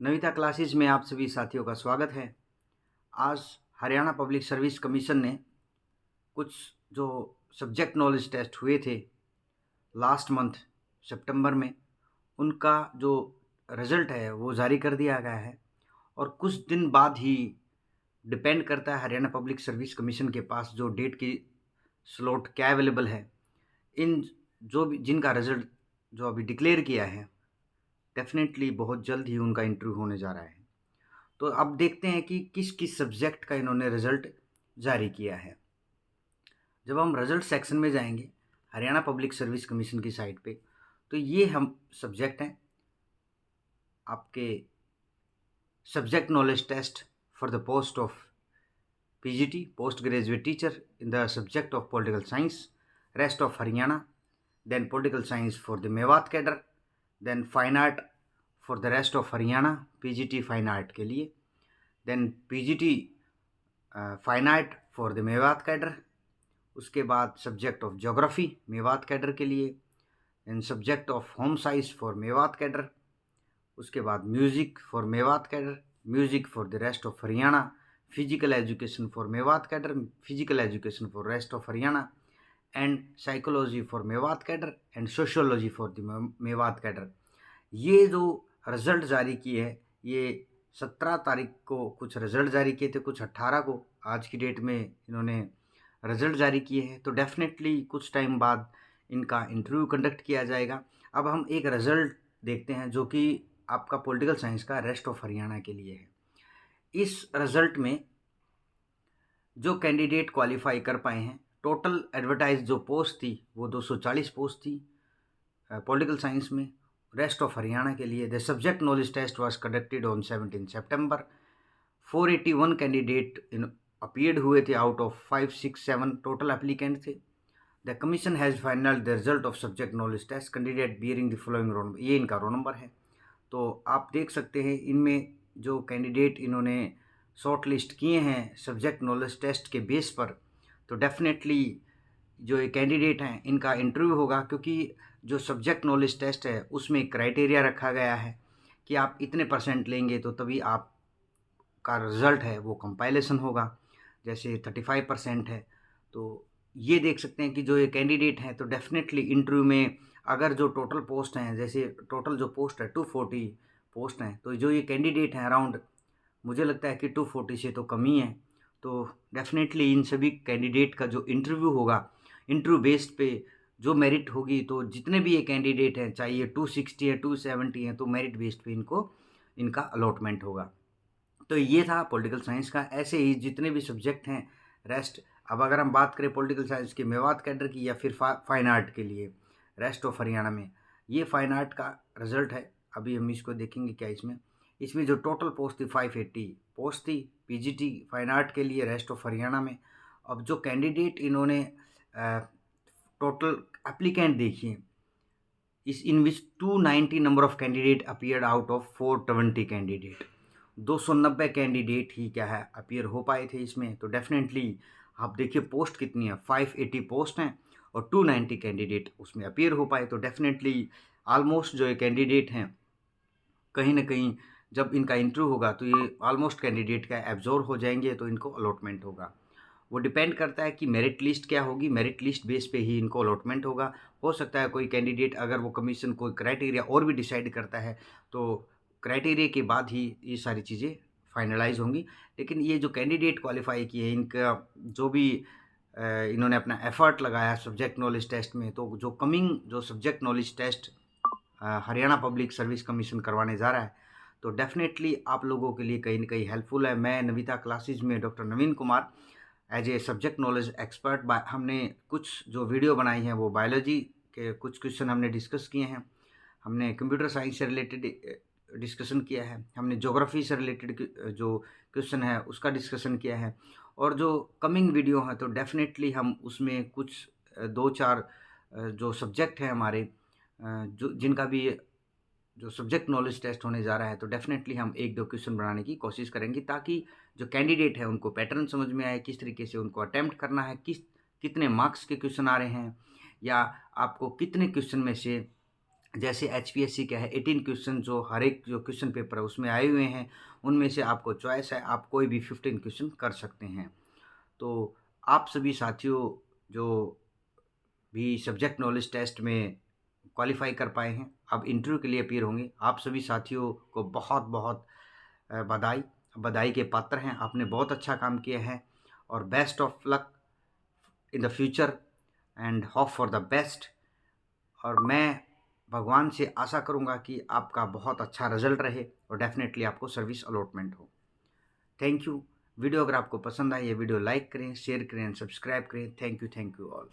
Navita classes में आप सभी साथियों का स्वागत है। आज हरियाणा पब्लिक सर्विस कमीशन ने कुछ जो सब्जेक्ट नॉलेज टेस्ट हुए थे लास्ट मंथ सितंबर में, उनका जो रिज़ल्ट है वो जारी कर दिया गया है और कुछ दिन बाद ही डिपेंड करता है हरियाणा पब्लिक सर्विस कमीशन के पास जो डेट की स्लॉट क्या अवेलेबल है। इन जो भी जिनका रिज़ल्ट जो अभी डिक्लेयर किया है, डेफ़िनेटली बहुत जल्द ही उनका इंटरव्यू होने जा रहा है। तो अब देखते हैं कि किस-किस सब्जेक्ट का इन्होंने रिज़ल्ट जारी किया है। जब हम रिज़ल्ट सेक्शन में जाएँगे, हरियाणा पब्लिक सर्विस कमीशन की साइट पे, तो ये हम सब्जेक्ट हैं आपके subject knowledge test for the post of PGT, post graduate teacher in the subject of political science, rest of Haryana, then political science for the Mewat cadre, then fine art for the rest of Haryana, PGT fine art के लिए, then PGT fine art for the Mewat cadre, उसके बाद subject of geography Mewat cadre के लिए, then subject of home science for Mewat cadre, उसके बाद music for Mewat cadre, music for the rest of Haryana, physical education for Mewat cadre, physical education for rest of Haryana, and psychology for Mewat cadre and sociology for the Mewat cadre. ये जो result जारी किए हैं, ये 17 तारीख को कुछ रिज़ल्ट जारी किए थे, कुछ 18 को आज की डेट में इन्होंने रिज़ल्ट जारी किए हैं। तो डेफ़िनेटली कुछ टाइम बाद इनका इंटरव्यू कंडक्ट किया जाएगा। अब हम एक रिज़ल्ट देखते हैं जो कि आपका पॉलिटिकल साइंस का रेस्ट ऑफ हरियाणा के लिए है। इस रिज़ल्ट में जो कैंडिडेट क्वालिफ़ाई कर पाए हैं, टोटल एडवर्टाइज़ जो पोस्ट थी वो 240 पोस्ट थी पॉलिटिकल साइंस में, रेस्ट ऑफ हरियाणा के लिए। The subject knowledge test was conducted on 17 सितंबर। 481 कैंडिडेट इन अपीयर्ड हुए थे आउट ऑफ 567 टोटल एप्लीकेंट थे। The commission has final the result of subject knowledge test candidate bearing the following roll number. ये इनका roll number है। तो आप देख सकते हैं इनमें जो कैंडिडेट इन्होंने शॉर्ट लिस्ट किए हैं सब्जेक्ट नॉलेज टेस्ट के बेस पर, तो डेफिनेटली जो ये कैंडिडेट हैं इनका इंटरव्यू होगा, क्योंकि जो सब्जेक्ट नॉलेज टेस्ट है उसमें एक क्राइटेरिया रखा गया है कि आप इतने परसेंट लेंगे तो तभी आपका रिज़ल्ट है वो कंपाइलेशन होगा। जैसे 35% है, तो ये देख सकते हैं कि जो ये कैंडिडेट हैं तो डेफ़िनेटली इंटरव्यू में अगर जो टोटल पोस्ट हैं, जैसे टोटल जो पोस्ट है 240 पोस्ट हैं, तो जो ये कैंडिडेट हैं अराउंड मुझे लगता है कि 240 से तो कम ही है। तो डेफ़िनेटली इन सभी कैंडिडेट का जो इंटरव्यू होगा, इंटरव्यू बेस्ड पे जो मेरिट होगी, तो जितने भी ये कैंडिडेट हैं, चाहे ये 260 है, 270 हैं, तो मेरिट बेस्ड पे इनको इनका अलॉटमेंट होगा। तो ये था पॉलिटिकल साइंस का। ऐसे ही जितने भी सब्जेक्ट हैं रेस्ट, अब अगर हम बात करें पॉलिटिकल साइंस के मेवात कैडर की या फिर फाइन आर्ट के लिए रेस्ट ऑफ हरियाणा में, ये फाइन आर्ट का रिजल्ट है। अभी हम इसको देखेंगे क्या इसमें जो टोटल पोस्ट थी 580 पोस्ट थी पीजीटी फाइन आर्ट के लिए रेस्ट ऑफ हरियाणा में। अब जो कैंडिडेट इन्होंने टोटल एप्लीकेंट देखिए, इस in which 290 number of candidate appeared out of 420 candidate. 290 candidate ही क्या है अपीयर हो पाए थे इसमें। तो डेफिनेटली आप देखिए पोस्ट कितनी है, 580 पोस्ट हैं और 290 कैंडिडेट उसमें अपीयर हो पाए। तो डेफिनेटली ऑलमोस्ट जो ये कैंडिडेट हैं, कहीं ना कहीं जब इनका इंटरव्यू होगा तो ये ऑलमोस्ट कैंडिडेट का एब्जॉर्व हो जाएंगे, तो इनको अलॉटमेंट होगा। वो डिपेंड करता है कि मेरिट लिस्ट क्या होगी, मेरिट लिस्ट बेस पे ही इनको अलॉटमेंट होगा। हो सकता है कोई कैंडिडेट अगर वो कमीशन कोई क्राइटेरिया और भी डिसाइड करता है, तो क्राइटेरिया के बाद ही ये सारी चीज़ें फाइनलाइज होंगी। लेकिन ये जो कैंडिडेट क्वालिफाई किए इनका जो भी इन्होंने अपना एफर्ट लगाया सब्जेक्ट नॉलेज टेस्ट में, तो जो कमिंग जो subject knowledge test Haryana public service commission करवाने जा रहा है, तो डेफिनेटली आप लोगों के लिए कहीं न कहीं हेल्पफुल है। मैं नविता क्लासेस में doctor Naveen Kumar as a subject knowledge expert हमने कुछ जो वीडियो बनाई हैं वो बायोलॉजी के कुछ क्वेश्चन हमने डिस्कस किए हैं, हमने कंप्यूटर साइंस से रिलेटेड डिस्कशन किया है, हमने ज्योग्राफी से रिलेटेड जो क्वेश्चन है उसका डिस्कशन किया है। और जो कमिंग वीडियो है तो डेफिनेटली हम उसमें कुछ 2-4 जो सब्जेक्ट हैं हमारे जो जिनका भी जो सब्जेक्ट नॉलेज टेस्ट होने जा रहा है, तो डेफिनेटली हम 1-2 क्वेश्चन बनाने की कोशिश करेंगे, ताकि जो कैंडिडेट है उनको पैटर्न समझ में आए, किस तरीके से उनको अटेम्प्ट करना है, कितने मार्क्स के क्वेश्चन आ रहे हैं, या आपको कितने क्वेश्चन में से जैसे HPSC का है 18 क्वेश्चन, जो हर एक जो क्वेश्चन पेपर है उसमें आए हुए हैं, उनमें से आपको चॉइस है, आप कोई भी 15 क्वेश्चन कर सकते हैं। तो आप सभी साथियों जो भी सब्जेक्ट नॉलेज टेस्ट में क्वालिफाई कर पाए हैं, अब इंटरव्यू के लिए अपीयर होंगे, आप सभी साथियों को बहुत बहुत बधाई बधाई के पात्र हैं। आपने बहुत अच्छा काम किया है और best of luck in the future and hope for the best. और मैं भगवान से आशा करूँगा कि आपका बहुत अच्छा रिजल्ट रहे और डेफिनेटली आपको सर्विस अलॉटमेंट हो। Thank you. वीडियो अगर आपको पसंद आए ये वीडियो लाइक करें, शेयर करें एंड सब्सक्राइब करें। Thank you all.